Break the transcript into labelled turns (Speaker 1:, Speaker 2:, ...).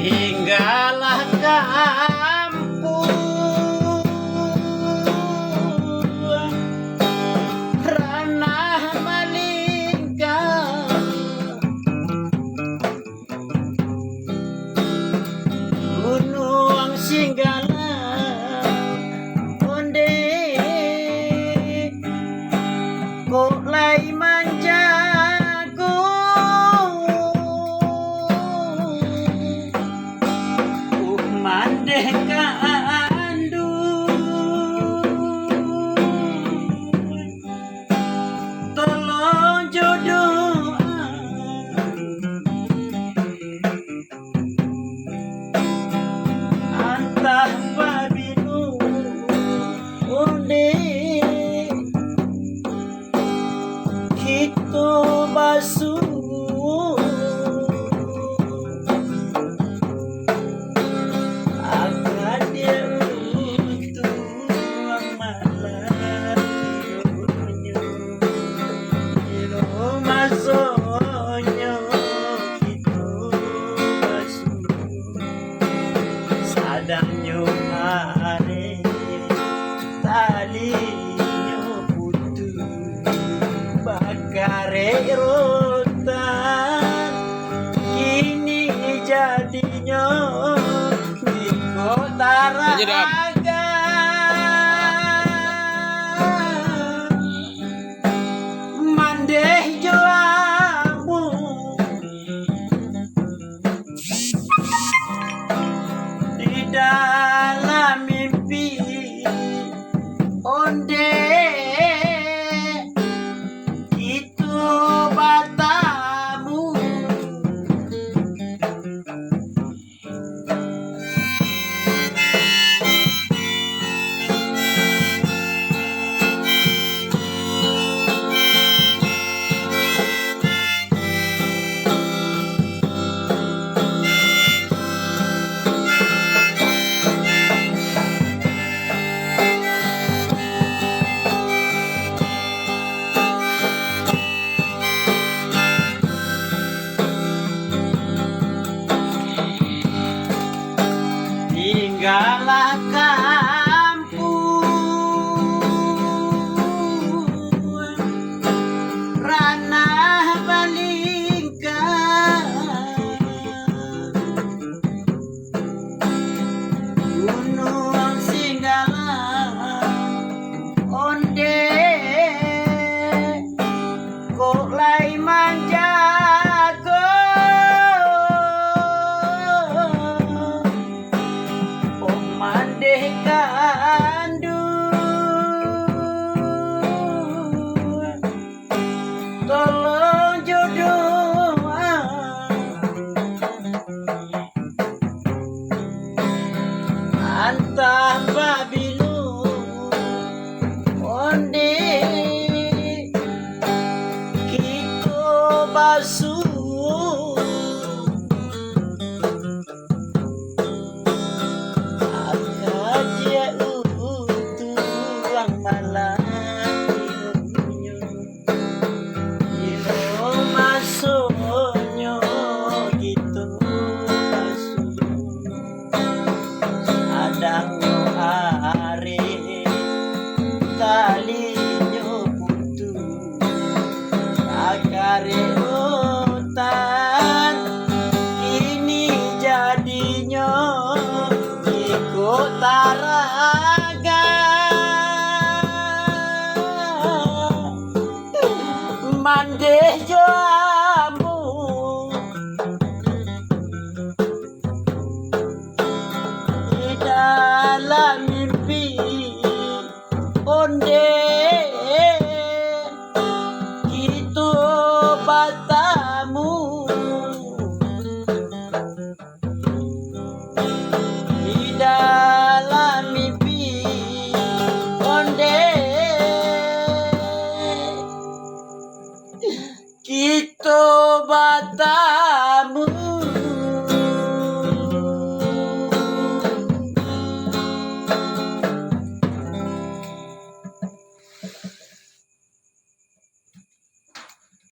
Speaker 1: Tinggallah kampung ranah malingkah, gunung singgala onde kok lai manjago mandeh kandu tolong jodoh antah babinu onde kita basuh agar dia untuk amalan hidupnya masuknya kita basuh sadangnya are talinya putus bakare rotan kini jadinya di kota Raga mandeh joamu di dalam mimpi onde itu batamu tinggallah kampung ranah balingkah, gunung singgala onde kok lai manjago mandeh kandu tolong jodoh antah babi